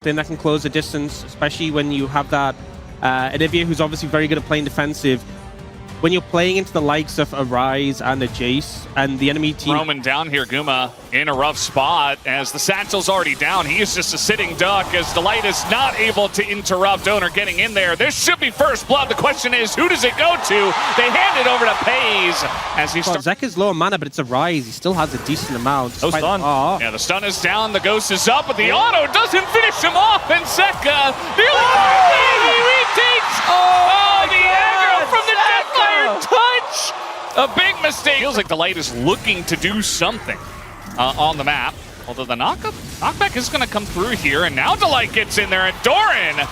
Then that can close the distance, especially when you have that Anivia, who's obviously very good at playing defensive. When you're playing into the likes of a Ryze and a Jace, and the enemy team... Roman down here, Guma in a rough spot as the Satchel's already down. He is just a sitting duck as Delight is not able to interrupt Owner getting in there. This should be first blood. The question is, who does it go to? They hand it over to Pays as he starts... Zekka's low on mana, but it's a Ryze. He still has a decent amount. No stun. Yeah, the stun is down, the ghost is up, but the auto doesn't finish him off, and Zekka nearly he retakes! Oh, the aggro from the Deathfire touch! A big mistake. Feels like Delight is looking to do something on the map. Although the knockback is going to come through here, and now Delight gets in there, and Doran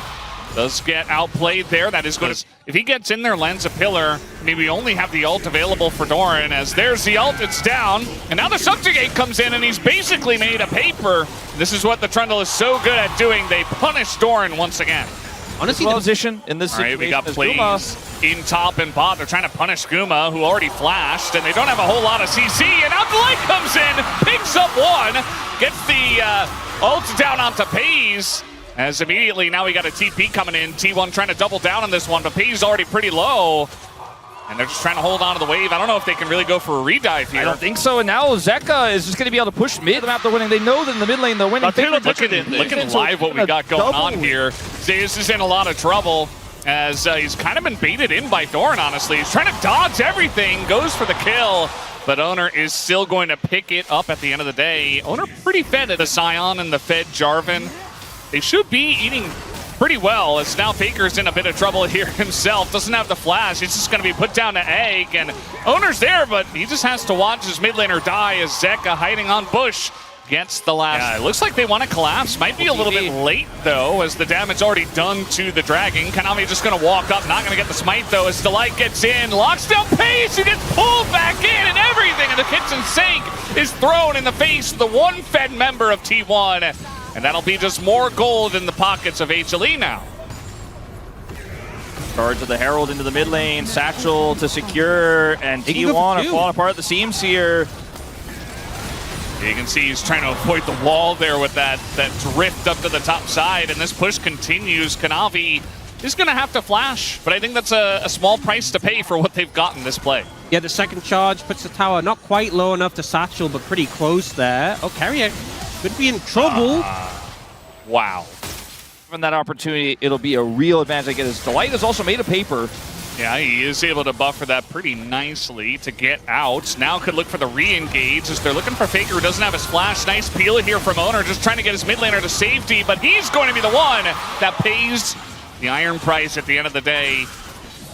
does get outplayed there. That is good. If he gets in there, lands a pillar, maybe only have the ult available for Doran, as there's the ult, it's down, and now the Subjugate comes in, and he's basically made a paper. This is what the Trundle is so good at doing. They punish Doran once again. Honestly, the position in this situation. All right, we got plays in top and bot. They're trying to punish Guma, who already flashed, and they don't have a whole lot of CC. And now Delight comes in, picks up one, gets the ult down onto Pays. As immediately now we got a TP coming in. T1 trying to double down on this one, but Pays already pretty low. And they're just trying to hold on to the wave. I don't know if they can really go for a redive here. I don't think so. And now Zekka is just going to be able to push mid. The map they're winning. They know that in the mid lane they're winning. Look at live what we got going on here. Zeus is in a lot of trouble as he's kind of been baited in by Doran, honestly. He's trying to dodge everything, goes for the kill. But Owner is still going to pick it up at the end of the day. Owner pretty fed at the Scion and the fed Jarvan. They should be eating pretty well, as now Faker's in a bit of trouble here himself. Doesn't have the flash. He's just going to be put down to Egg, and Owner's there, but he just has to watch his mid laner die as Zekka, hiding on Bush, gets the last. Yeah, it looks like they want to collapse. Might be a little bit late, though, as the damage already done to the Dragon. Kanami just going to walk up, not going to get the smite, though, as Delight gets in, locks down Pace, who gets pulled back in, and everything in the kitchen sink is thrown in the face of the one fed member of T1. And that'll be just more gold in the pockets of HLE now. Charge of the Herald into the mid lane, Satchel to secure, and T1 are falling apart at the seams here. You can see he's trying to avoid the wall there with that drift up to the top side, and this push continues. Kanavi is going to have to flash, but I think that's a small price to pay for what they've gotten this play. Yeah, the second charge puts the tower not quite low enough to Satchel, but pretty close there. Oh, Carrier could be in trouble. Wow. From that opportunity, it'll be a real advantage. I get his Delight has also made a paper. Yeah, he is able to buffer that pretty nicely to get out. Now could look for the re-engage as they're looking for Faker, who doesn't have his flash. Nice peel here from Owner, just trying to get his mid laner to safety, but he's going to be the one that pays the iron price at the end of the day.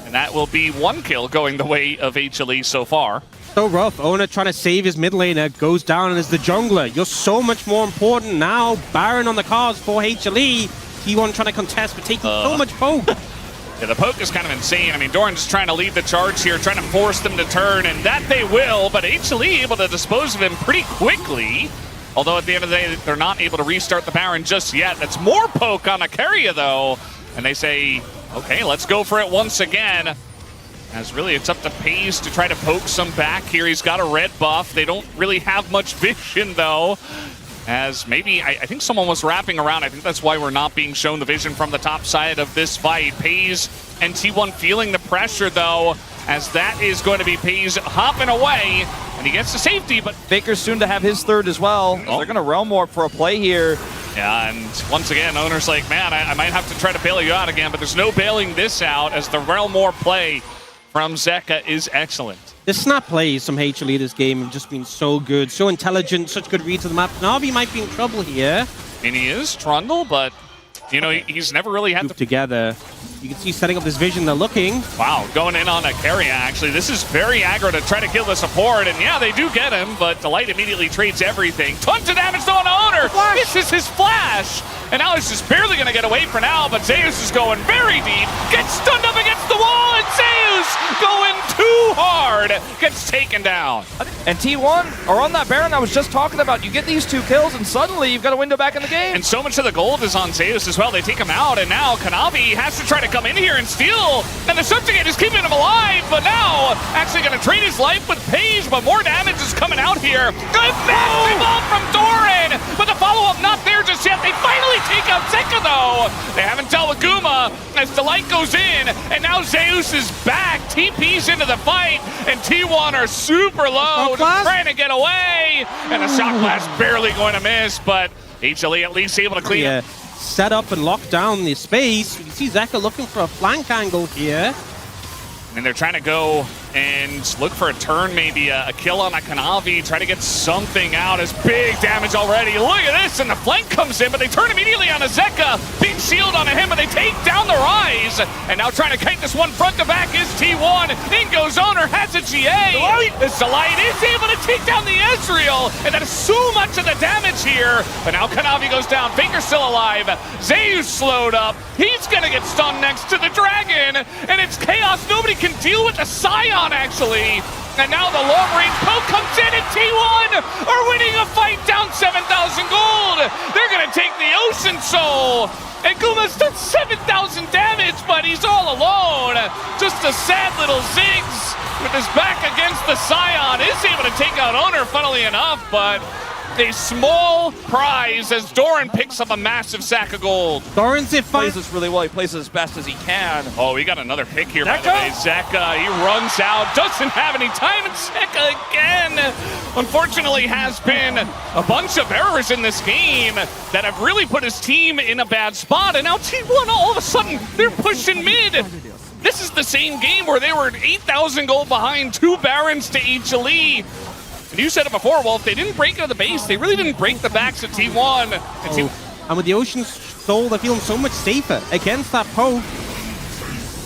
And that will be one kill going the way of HLE so far. So rough. Owner trying to save his mid laner, goes down as the jungler. You're so much more important now. Baron on the cards for HLE. T1 trying to contest, but taking so much poke. Yeah, the poke is kind of insane. I mean, Doran's trying to lead the charge here, trying to force them to turn, and that they will, but HLE able to dispose of him pretty quickly. Although at the end of the day, they're not able to restart the Baron just yet. That's more poke on Akaria, though. And they say, okay, let's go for it once again. As really, it's up to Pays to try to poke some back here. He's got a red buff. They don't really have much vision, though. As maybe, I think someone was wrapping around. I think that's why we're not being shown the vision from the top side of this fight. Pays and T1 feeling the pressure, though, as that is going to be Pays hopping away. And he gets to safety, but Faker's soon to have his third as well. They're going to Realm Warp for a play here. Yeah, and once again, Owner's like, man, I might have to try to bail you out again, but there's no bailing this out, as the Realm Warp play from Zekka is excellent. The snap plays from HLE this game have just been so good, so intelligent, such good reads of the map. Navi might be in trouble here. And he is Trundle, but you know, he's never really had to together. You can see setting up this vision, they're looking. Wow, going in on Akaria, actually. This is very aggro to try to kill the support, and yeah, they do get him, but Delight immediately trades everything. Tons of damage though on Owner. Misses his flash, and now he's just barely going to get away for now, but Zeus is going very deep, gets stunned up against the wall, and Zeus going too hard, gets taken down. And T1 are on that Baron I was just talking about. You get these two kills, and suddenly you've got a window back in the game. And so much of the gold is on Zeus as well. They take him out, and now Kanavi has to try to come in here and steal, and the Subjugate is keeping him alive, but now actually going to trade his life with Paige, but more damage is coming out here. Good massive ult from Doran, but the follow-up not there just just yet. They finally take out Zeka, though. They haven't dealt with Guma as Delight goes in, and now Zeus is back. TP's into the fight, and T1 are super low, just trying to get away. And the shot blast barely going to miss, but HLE at least able to clean it. Set up and lock down the space. You can see Zeka looking for a flank angle here. And they're trying to go and look for a turn, maybe a kill on a Kanavi, try to get something out. It's big damage already. Look at this, and the flank comes in, but they turn immediately on a Zeka. Big shield on him, but they take down the Rise. And now trying to kite this one front to back is T1. In goes Owner, has a GA. This Delight is able to take down the Ezreal, and that is so much of the damage here. But now Kanavi goes down, Faker's still alive. Zeus slowed up. He's gonna get stunned next to the Dragon, and it's chaos. Nobody can deal with the Scion, actually. And now the long-range poke comes in, and T1 are winning a fight down 7,000 gold. They're gonna take the Ocean Soul. And Guma's done 7,000 damage, but he's all alone. Just a sad little Ziggs with his back against the Scion. Is able to take out Owner, funnily enough, but a small prize as Doran picks up a massive sack of gold. Doran's it plays this really well. He plays it as best as he can. Oh, he got another pick here, by the way. Zeka, he runs out, doesn't have any time, and Zeka again, unfortunately, has been a bunch of errors in this game that have really put his team in a bad spot, and now T1, all of a sudden, they're pushing mid. This is the same game where they were 8,000 gold behind, 2 Barons to HLE. And you said it before, Wolf, they didn't break into the base. They really didn't break the backs of T1. And with the Ocean Soul, they're feeling so much safer against that poke.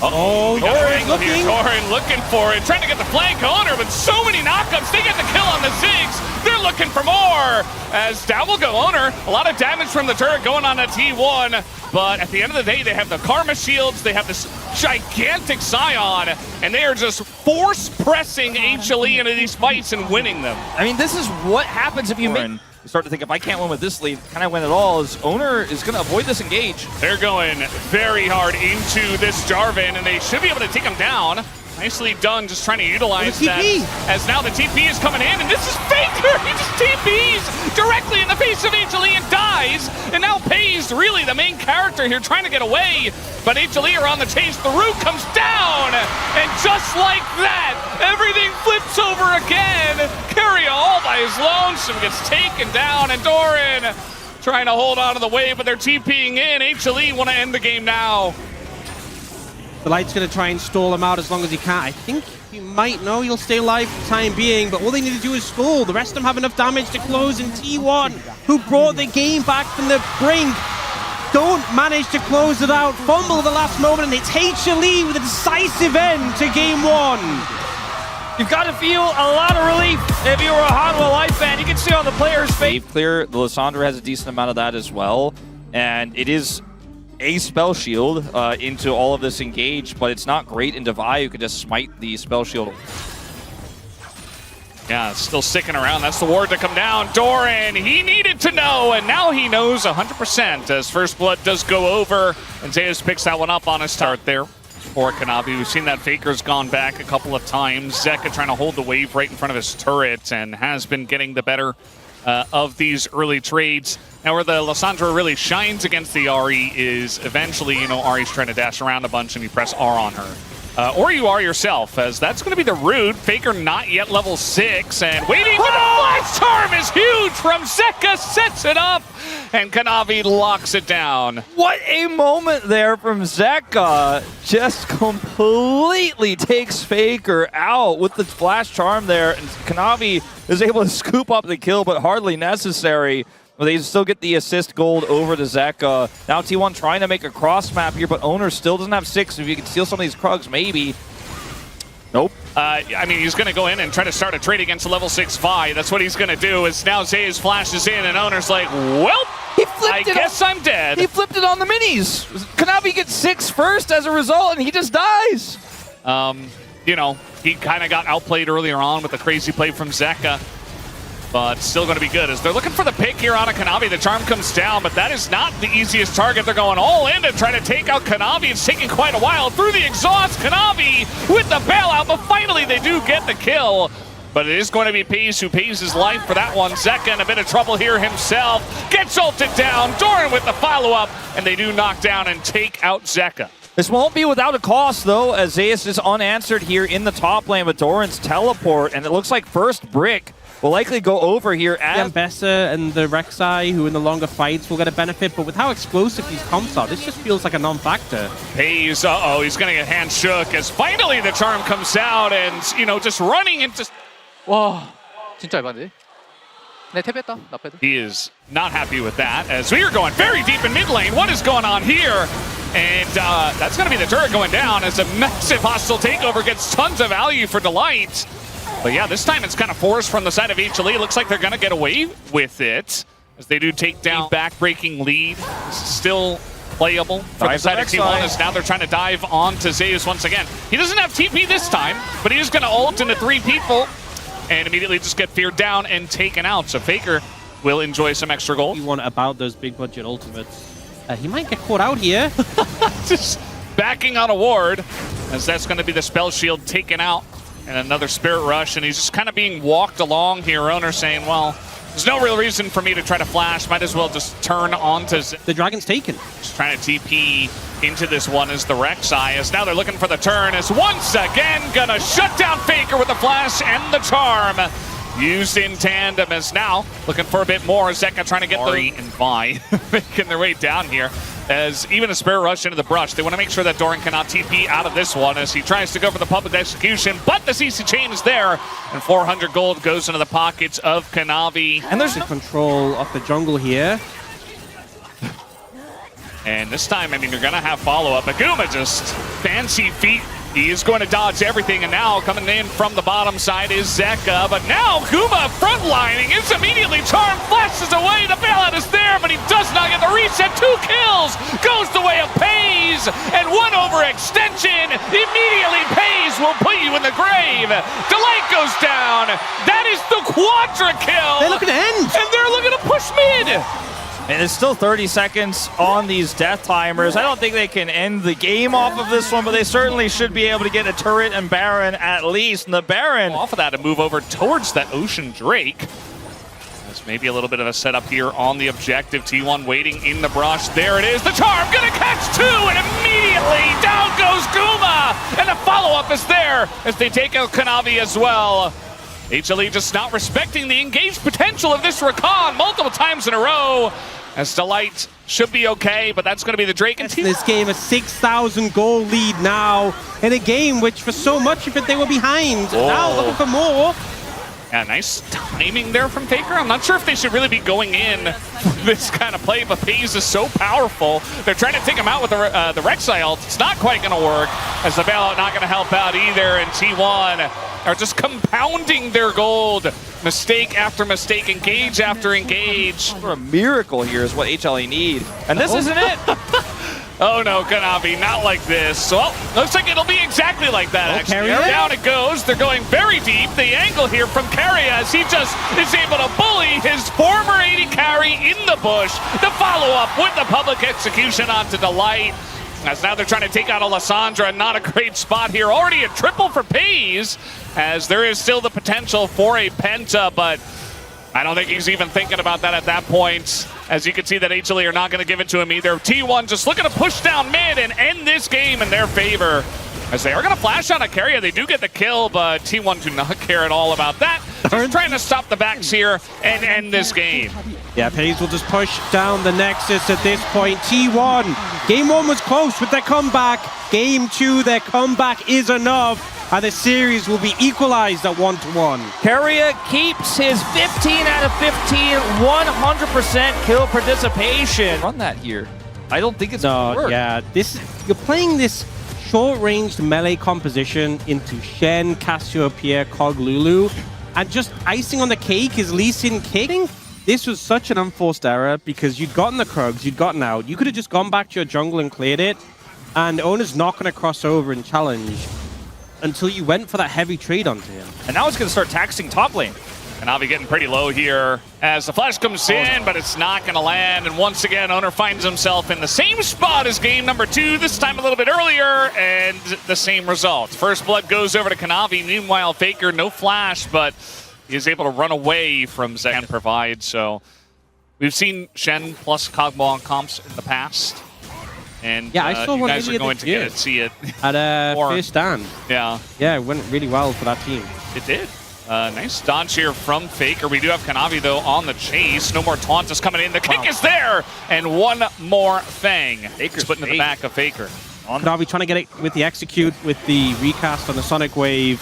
Oh, Doran looking for it, trying to get the flank Owner, but so many knockups. They get the kill on the Ziggs. They're looking for more. As down will go Owner. A lot of damage from the turret going on at T1. But at the end of the day, they have the Karma shields. They have this gigantic Scion, and they are just force pressing HLE into these fights and winning them. I mean, this is what happens if you make. You start to think, if I can't win with this lead, can I win at all? Is Owner is going to avoid this engage. They're going very hard into this Jarvan, and they should be able to take him down. Nicely done, just trying to utilize that. As now the TP is coming in, and this is Faker! He just TPs directly in the face of HLE and dies, and now Pays, really the main character here, trying to get away. But HLE are on the chase, the root comes down, and just like that, everything flips over again. Keria all by his lonesome gets taken down, and Doran trying to hold on to the wave, but they're TPing in. HLE want to end the game now. The Light's going to try and stall him out as long as he can. I think you might know he'll stay alive for the time being, but all they need to do is stall. The rest of them have enough damage to close, and T1, who brought the game back from the brink, don't manage to close it out. Fumble at the last moment, and it's HLE with a decisive end to game 1. You've got to feel a lot of relief if you were a HANWHA life fan. You can see on the player's face. Clear, the Lissandra has a decent amount of that as well, and it is a spell shield into all of this engage, but it's not great in Divide, who could just smite the spell shield. Yeah, still sticking around. That's the ward to come down. Doran, he needed to know, and now he knows 100% as First Blood does go over, and Zeus picks that one up on his start there for Kanavi. We've seen that Faker's gone back a couple of times. Zeka trying to hold the wave right in front of his turret and has been getting the better of these early trades. Now where the Lissandra really shines against the Ahri is eventually, you know, Ahri's trying to dash around a bunch and you press R on her. Or you are yourself, as that's going to be the root. Faker not yet level 6, and waiting, but the flash charm is huge from Zeka, sets it up, and Kanavi locks it down. What a moment there from Zeka. Just completely takes Faker out with the flash charm there, and Kanavi is able to scoop up the kill, but hardly necessary. They still get the assist gold over to Zeka. Now T1 trying to make a cross map here, but Owner still doesn't have 6. If you can steal some of these Krugs, maybe. Nope. I mean, he's going to go in and try to start a trade against a level 6 Vi. That's what he's going to do, is now Zeus flashes in, and Owner's like, well, I guess I'm dead. He flipped it on the minis. Kanavi gets 6 first as a result, and he just dies. You know, he kind of got outplayed earlier on with the crazy play from Zeka. But still going to be good as they're looking for the pick here on a Kanavi. The charm comes down, but that is not the easiest target. They're going all in to try to take out Kanavi. It's taking quite a while through the exhaust. Kanavi with the bailout, but finally they do get the kill. but it is going to be Peas who pays his life for that one. Zeka in a bit of trouble here himself. Gets ulted down. Doran with the follow-up, and they do knock down and take out Zeka. This won't be without a cost, though, as Zeus is unanswered here in the top lane with Doran's teleport, and it looks like first brick will likely go over here as Ambessa and the Rek'Sai, who in the longer fights will get a benefit, but with how explosive these comps are, this just feels like a non-factor. Peas, uh-oh, he's going to get hand shook as finally the charm comes out and, you know, just running into... 와 진짜 알바인데. 네 탭했다 나패드. He is not happy with that as we are going very deep in mid lane. What is going on here? And that's going to be the turret going down as a massive hostile takeover gets tons of value for Delight. But yeah, this time it's kind of forced from the side of HLE. Looks like they're going to get away with it as they do take down back-breaking lead. This is still playable for the side of T1 as now they're trying to dive onto Zeus once again. He doesn't have TP this time, but he is going to ult into 3 people and immediately just get feared down and taken out. So Faker will enjoy some extra gold. You want about those big budget ultimates. He might get caught out here. Just backing on a ward as that's going to be the spell shield taken out and another spirit rush, and he's just kind of being walked along here. Owner saying, well, there's no real reason for me to try to flash. Might as well just turn onto... The dragon's taken. Just trying to TP into this one as the Rek'Sai, as now they're looking for the turn, as once again gonna shut down Faker with the flash and the charm. Used in tandem as now looking for a bit more. Zeka trying to get the and Vi making their way down here as even a spare rush into the brush. They want to make sure that Doran cannot TP out of this one as he tries to go for the public execution, but the CC chain is there and 400 gold goes into the pockets of Kanavi. And there's the control of the jungle here. And this time, I mean, you're going to have follow-up. Aguma just fancy feet. He is going to dodge everything, and now coming in from the bottom side is Zeka. But now Guma frontlining is immediately charmed, flashes away. The bailout is there, but he does not get the reset. 2 kills goes the way of Pays, and one overextension. Immediately Pays will put you in the grave. Delight goes down. That is the quadra kill. They're looking to end. And they're looking to push mid. And it's still 30 seconds on these death timers. I don't think they can end the game off of this one, but they certainly should be able to get a turret and Baron at least. And the Baron off of that and move over towards that Ocean Drake. There's maybe a little bit of a setup here on the objective. T1 waiting in the brush. There it is. The charm gonna catch 2 and immediately down goes Guma. And the follow-up is there as they take out Kanavi as well. HLE just not respecting the engaged potential of this Rakan multiple times in a row. As Delight should be okay, but that's going to be the Drake and this game, a 6,000 goal lead now in a game which for so much of it they were behind. Whoa. Now looking for more. Yeah, nice timing there from Faker. I'm not sure if they should really be going in this kind of play, but Pays is so powerful. They're trying to take him out with the Rek'Sai ult. It's not quite going to work, as the bailout not going to help out either, and T1 are just compounding their gold. Mistake after mistake, engage after engage. a miracle here is what HLE need. And this isn't it. Oh no, Kanavi, not like this. Well, looks like it'll be exactly like that, actually. Carrier? Down it goes. They're going very deep. The angle here from Carrier as he just is able to bully his former AD carry in the bush. The follow-up with the public execution onto Delight. As now they're trying to take out Alessandra. Not a great spot here. Already a triple for Pays, as there is still the potential for a penta, but I don't think he's even thinking about that at that point. As you can see that HLE are not going to give it to him either. T1 just looking to push down mid and end this game in their favor. As they are going to flash on a carrier. They do get the kill, but T1 do not care at all about that. Just trying to stop the backs here and end this game. Yeah, Pays will just push down the Nexus at this point. T1, game 1 was close with their comeback. Game 2, their comeback is enough. And the series will be equalized at 1-1. Carrier keeps his 15 out of 15, 100% kill participation. Run that here. I don't think it's gonna work. Yeah, you're playing this short-ranged melee composition into Shen, Cassiopeia, Kog, Lulu, and just icing on the cake is Lee Sin kicking. This was such an unforced error because you'd gotten the Krugs, you'd gotten out. You could have just gone back to your jungle and cleared it, and Owner's not going to cross over and challenge until you went for that heavy trade onto him. And now it's going to start taxing top lane. Kanavi getting pretty low here as the flash comes in, but it's not going to land. And once again, Owner finds himself in the same spot as game number 2, this time a little bit earlier, and the same result. First blood goes over to Kanavi. Meanwhile, Faker, no flash, but he is able to run away from Zek and provide. So we've seen Shen plus Kog'Maw comps in the past. And yeah, I saw you one guys are going to see it at first stand. Yeah. Yeah, it went really well for that team. It did. Nice dodge here from Faker. We do have Kanavi, though, on the chase. No more taunts is coming in. The kick is there, and one more Fang. Faker's put in the back of Faker. Kanavi trying to get it with the execute, with the recast on the Sonic Wave.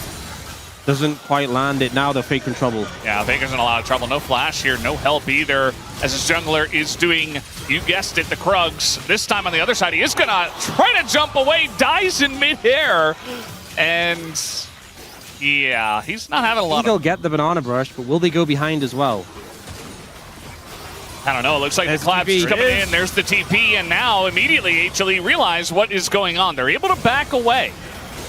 Doesn't quite land it. Now they're Faker in trouble. Yeah, Faker's in a lot of trouble. No flash here, no help either, as his jungler is doing, you guessed it, the Krugs. This time on the other side, he is going to try to jump away, dies in midair, and yeah, he's not having a lot of... They'll get the banana brush, but will they go behind as well? I don't know. It looks like the collapse is coming in. There's the TP, and now immediately HLE realize what is going on. They're able to back away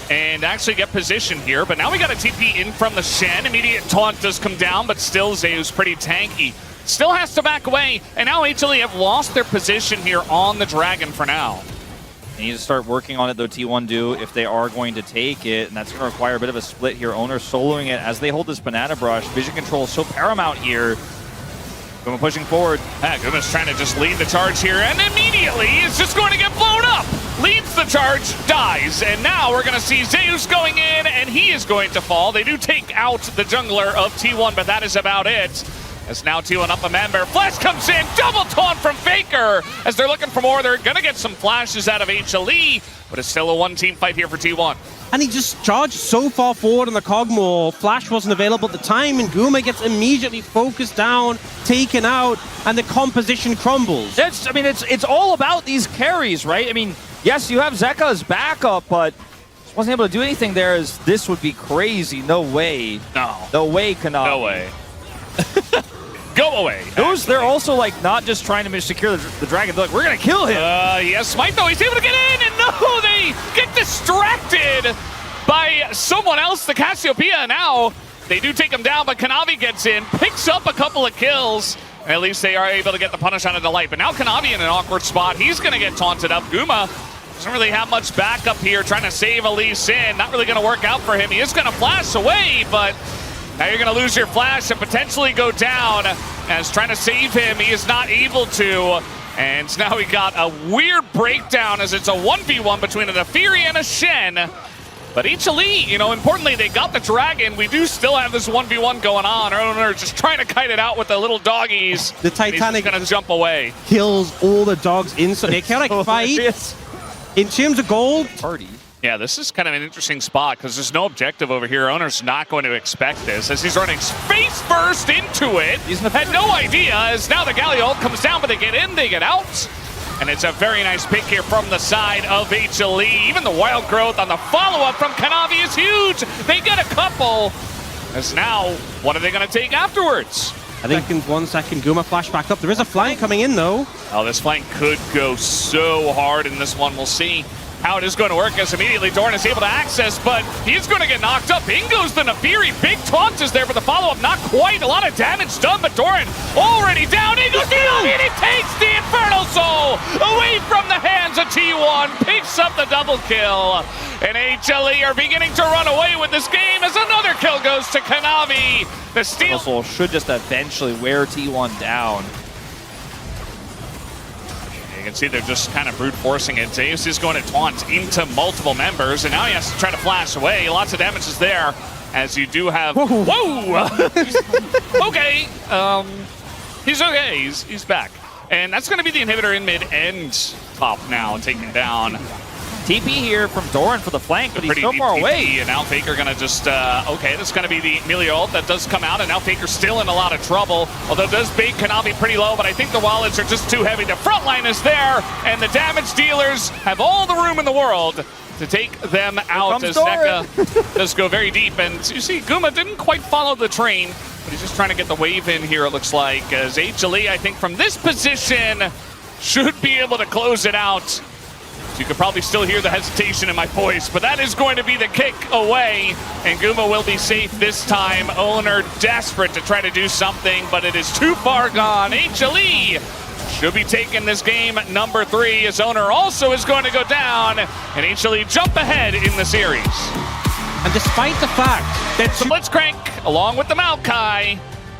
and actually get position here, but now we got a TP in from the Shen. Immediate taunt does come down, but still Zeus pretty tanky. Still has to back away, and now HLE have lost their position here on the Dragon for now. They need to start working on it, though, T1 do, if they are going to take it, and that's going to require a bit of a split here. Owner soloing it as they hold this banana brush. Vision control is so paramount here. Guma pushing forward. Guma's trying to just lead the charge here, and immediately is just going to get blown up. Leads the charge, dies, and now we're going to see Zeus going in, and he is going to fall. They do take out the jungler of T1, but that is about it. As now T1 up a member. Flash comes in, double taunt from Faker. As they're looking for more, they're going to get some flashes out of HLE, but it's still a one-team fight here for T1. And he just charged so far forward on the Kog'Maw. Flash wasn't available at the time, and Guma gets immediately focused down, taken out, and the composition crumbles. I mean, it's all about these carries, right? I mean, yes, you have Zeka as backup, but just wasn't able to do anything there, as this would be crazy. No way. No way, Kanavi. No way. Go away. They're also like not just trying to secure the dragon. They're like, we're gonna kill him. Yes, Smite though, he's able to get in, and no, they get distracted by someone else, the Cassiopeia. Now they do take him down, but Kanavi gets in, picks up a couple of kills. And at least they are able to get the punish on a delight. But now Kanavi in an awkward spot. He's gonna get taunted up. Guma doesn't really have much backup here, trying to save Elise Sin. Not really gonna work out for him. He is gonna flash away, but now you're going to lose your flash and potentially go down. As trying to save him, he is not able to. And now we got a weird breakdown as it's a 1v1 between an Afiri and a Shen. But HLE, you know, importantly, they got the Dragon. We do still have this 1v1 going on. Owner just trying to kite it out with the little doggies. The Titanic going to jump away. Kills all the dogs inside. They can't fight. In terms of gold, Party. Yeah, this is kind of an interesting spot because there's no objective over here. Owner's not going to expect this as he's running face first into it. He's had no idea as now the Galio ult comes down, but they get in, they get out. And it's a very nice pick here from the side of HLE. Even the wild growth on the follow-up from Kanavi is huge. They get a couple. As now, what are they going to take afterwards? I think 1 second, Guma flash back up. There is a flank coming in though. Oh, this flank could go so hard in this one. We'll see how it is going to work as immediately Doran is able to access, but he's going to get knocked up. In goes the Nafiri. Big taunt is there for the follow-up. Not quite. A lot of damage done, but Doran already down. In goes the Navi, and he takes the Infernal Soul away from the hands of T1. Picks up the double kill. And HLE are beginning to run away with this game as another kill goes to Kanavi. The steal Soul should just eventually wear T1 down. You can see they're just kind of brute forcing it. Zeus is going to taunt into multiple members, and now he has to try to flash away. Lots of damage is there, as you do have... Whoa! Okay. He's okay. He's back. And that's going to be the inhibitor in mid and top now, taken down. TP here from Doran for the flank, but he's so far away. And now Faker going to just, okay, that's going to be the melee ult that does come out, and now Faker's still in a lot of trouble, although it does bait Kanavi pretty low, but I think the wallets are just too heavy. The front line is there, and the damage dealers have all the room in the world to take them out as Zeka does go very deep. And you see, Guma didn't quite follow the train, but he's just trying to get the wave in here, it looks like, as HLE, I think, from this position, should be able to close it out. So you could probably still hear the hesitation in my voice, but that is going to be the kick away, and Guma will be safe this time. Owner desperate to try to do something, but it is too far gone. HLE should be taking this game number 3, as Owner also is going to go down, and HLE jump ahead in the series. And despite the fact that The Blitzcrank, along with the Maokai,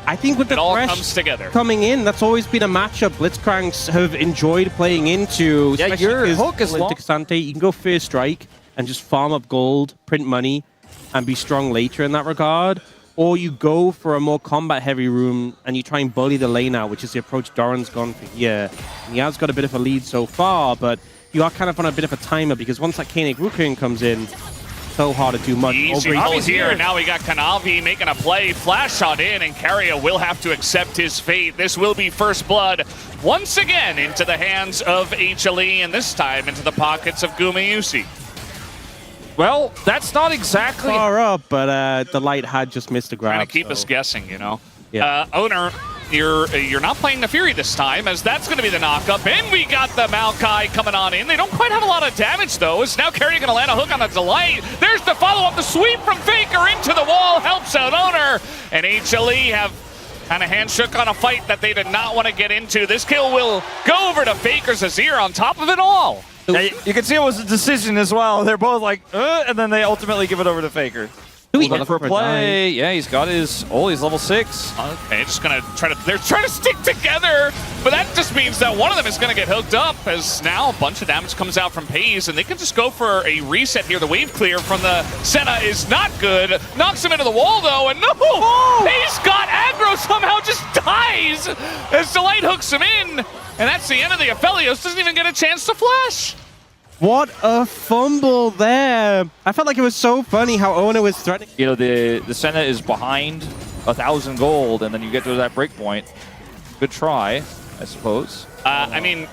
I think with the it all thresh comes together. coming in, that's always been a matchup Blitzcranks have enjoyed playing into. Yeah, your hook is long. Sante, you can go first strike and just farm up gold, print money, and be strong later in that regard. Or you go for a more combat-heavy room and you try and bully the lane out, which is the approach Doran's gone for here. And he has got a bit of a lead so far, but you are kind of on a bit of a timer because once that Koenig Rukun comes in, so hard to do much. Easy pull here. Now we got Kanavi making a play. Flash shot in, and Carrier will have to accept his fate. This will be first blood once again into the hands of HLE, and this time into the pockets of Gumayusi. Well, that's not exactly far up, but the light had just missed a grab. Trying to keep us guessing, you know. Yeah. Owner, you're not playing the Fury this time, as that's going to be the knockup. And we got the Maokai coming on in. They don't quite have a lot of damage, though. Is now Carrier going to land a hook on the Delight. There's the follow-up. The sweep from Faker into the wall helps out Owner. And HLE have kind of handshook on a fight that they did not want to get into. This kill will go over to Faker's Azir on top of it all. Yeah, you can see it was a decision as well. They're both like, and then they ultimately give it over to Faker. Looking for play. Yeah, he's got his he's level 6. Okay, just gonna they're trying to stick together, but that just means that one of them is gonna get hooked up, as now a bunch of damage comes out from Pays, and they can just go for a reset here. The wave clear from the Senna is not good. Knocks him into the wall though, and no! Pays got aggro, somehow just dies as Delight hooks him in, and that's the end of the Aphelios. Doesn't even get a chance to flash. What a fumble there. I felt like it was so funny how Owner was threatening. You know, the Senna is behind 1,000 gold, and then you get to that break point. Good try, I suppose. I mean,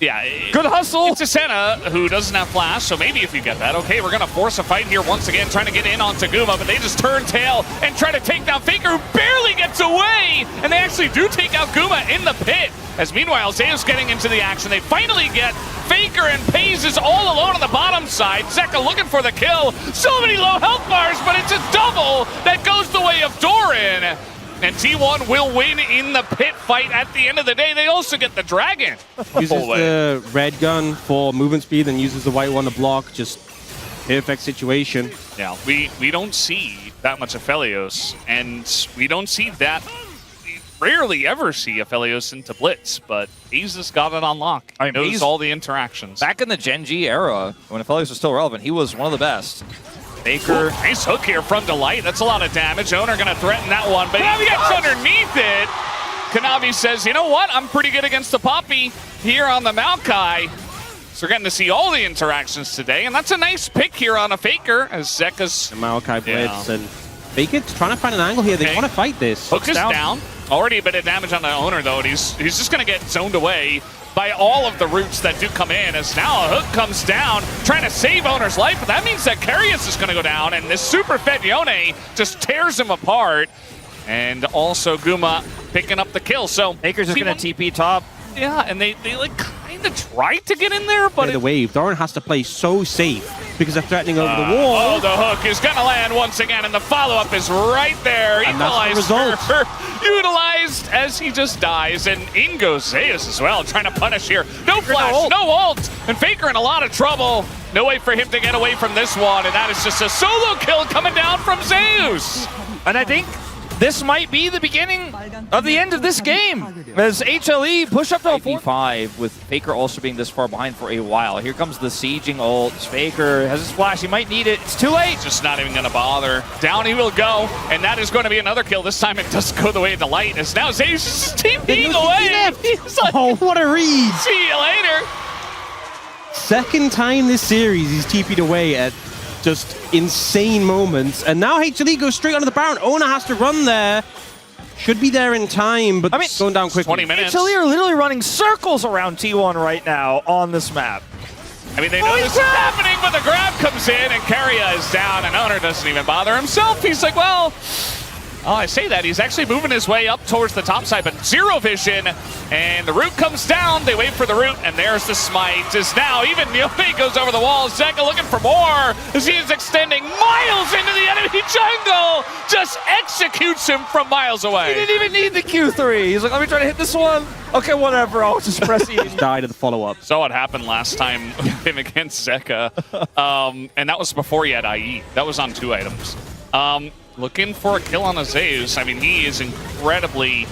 yeah. Good hustle! It's a Senna who doesn't have flash, so maybe if you get that, okay, we're going to force a fight here once again, trying to get in onto Guma, but they just turn tail and try to take down Faker, who barely gets away! And they actually do take out Guma in the pit. As meanwhile, Zeus getting into the action. They finally get Faker, and Pays is all alone on the bottom side. Zeka looking for the kill. So many low health bars, but it's a double that goes the way of Doran. And T1 will win in the pit fight at the end of the day. They also get the dragon. Uses the red gun for movement speed and uses the white one to block. Just perfect situation. Yeah, we don't see that much Aphelios, and we don't see that. Rarely ever see Aphelios into Blitz, but Hayes has got it on lock. He knows all the interactions. Back in the Gen G era, when Aphelios was still relevant, he was one of the best. Faker. Ooh, nice hook here from Delight. That's a lot of damage. Owner going to threaten that one, but he gets underneath it. Kanavi says, you know what? I'm pretty good against the Poppy here on the Maokai. So we're getting to see all the interactions today, and that's a nice pick here on a Faker as Zeka's... The Maokai Blitz, and Faker's trying to find an angle here. They want to fight this. Hook is down. Already a bit of damage on the Owner, though, and he's just going to get zoned away by all of the roots that do come in, as now a hook comes down, trying to save Owner's life, but that means that Carius is going to go down, and this super fed Yone just tears him apart, and also Guma picking up the kill, so... Faker's just going to TP top. Yeah, and they like kind of tried to get in there, but... The wave. Doran has to play so safe because they're threatening over the wall. Oh, the hook is going to land once again, and the follow-up is right there. And that's the result. Utilized as he just dies, and in goes Zeus as well, trying to punish here. No flash, no ult, and Faker in a lot of trouble. No way for him to get away from this one, and that is just a solo kill coming down from Zeus. And I think this might be the beginning of the end of this game, as HLE push up to a 4-5, with Faker also being this far behind for a while. Here comes the sieging ult. Faker has his flash. He might need it. It's too late. Just not even going to bother. Down he will go, and that is going to be another kill. This time it doesn't go the way of the light, as now Zeus is TPing away. He's like, oh, what a read. See you later. Second time this series he's TP'd away at just insane moments, and now HLE goes straight onto the Baron. Owner has to run there. Should be there in time, but going down quickly. 20 minutes. HLE are literally running circles around T1 right now on this map. I mean, they know this is happening, but the grab comes in, and Carrier is down, and Owner doesn't even bother himself. He's like, well, Oh, I say that. He's actually moving his way up towards the top side, but zero vision. And the root comes down. They wait for the root, and there's the smite. As now even Myomi goes over the wall. Zeka looking for more as he is extending miles into the enemy jungle. Just executes him from miles away. He didn't even need the Q3. He's like, let me try to hit this one. Okay, whatever. I'll just press E. Died at the follow-up. Saw what happened last time with him against Zeka. And that was before he had IE. That was on 2 items. Looking for a kill on Azeus. I mean, he is incredibly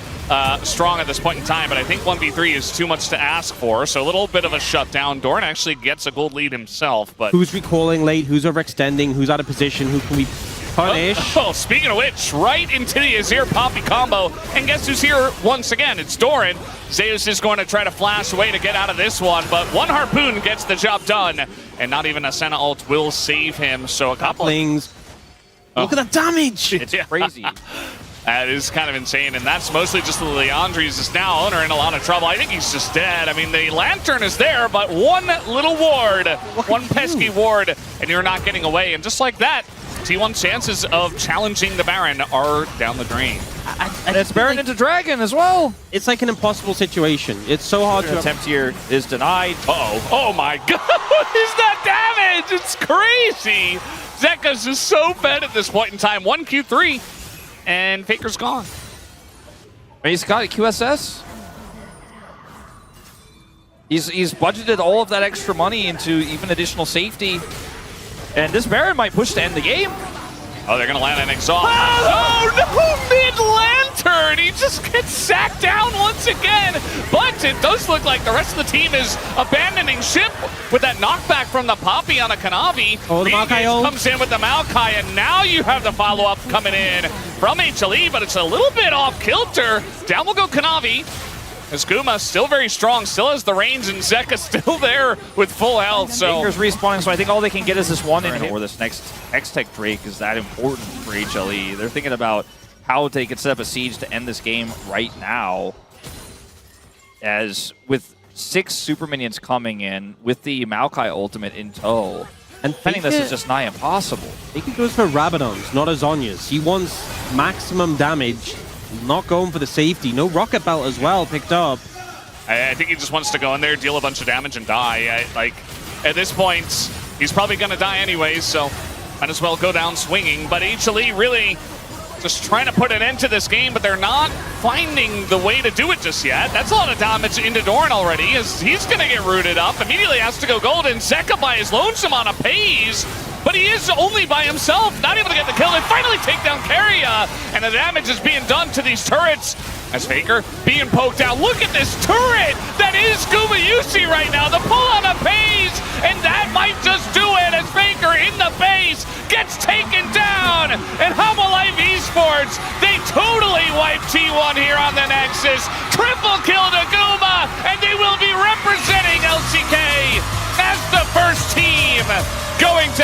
strong at this point in time, but I think 1v3 is too much to ask for, so a little bit of a shutdown. Doran actually gets a gold lead himself, but... Who's recalling late? Who's overextending? Who's out of position? Who can we punish? Oh, speaking of which, right into the Azir Poppy combo, and guess who's here once again? It's Doran. Zeus is going to try to flash away to get out of this one, but one Harpoon gets the job done, and not even a Senna ult will save him, so a couple things. Look at the damage! It's crazy. That is kind of insane, and that's mostly just the Leandres is now Owner in a lot of trouble. I think he's just dead. I mean, the Lantern is there, but one little ward, one pesky ward, and you're not getting away. And just like that, T1's chances of challenging the Baron are down the drain. And it's Baron into Dragon as well. It's like an impossible situation. It's so hard to attempt here is denied. Uh-oh. Oh my god, what is that damage? It's crazy. Zeka's just so fed at this point in time. 1 Q3, and Faker's gone. He's got a QSS. He's budgeted all of that extra money into even additional safety. And this Baron might push to end the game. Oh, they're going to land an exhaust. Oh, no! Mid-Lantern! He just gets sacked down once again. But it does look like the rest of the team is abandoning ship with that knockback from the Poppy on a Kanavi. Oh, the Maokai ult comes in with the Maokai, and now you have the follow-up coming in from HLE, but it's a little bit off kilter. Down will go Kanavi. As Guma still very strong, still has the range, and Zeka still there with full health. So Baker's respawning, so I think all they can get is this one in, or this next X-Tech Drake is that important for HLE. They're thinking about how they could set up a siege to end this game right now. As with 6 super minions coming in, with the Maokai ultimate in tow, and defending this is just nigh impossible. He goes for Rabadons, not Azonias. He wants maximum damage. Not going for the safety. No rocket belt as well picked up. I think he just wants to go in there, deal a bunch of damage, and die. Like, at this point, he's probably going to die anyways, so might as well go down swinging. But HLE really just trying to put an end to this game, but they're not finding the way to do it just yet. That's a lot of damage into Doran already, as he's going to get rooted up. Immediately has to go gold, and Zeka by his lonesome on a Pays. But he is only by himself, not able to get the kill. They finally take down Keria, and the damage is being done to these turrets. As Faker being poked out. Look at this turret that is Gumayusi right now. The pull on a Pays, and that might just do it as Faker in the base gets taken down. And HANWHA Esports, they totally wipe T1 here on the Nexus. Triple kill to Guma, and they will be representing LCK as the first team going to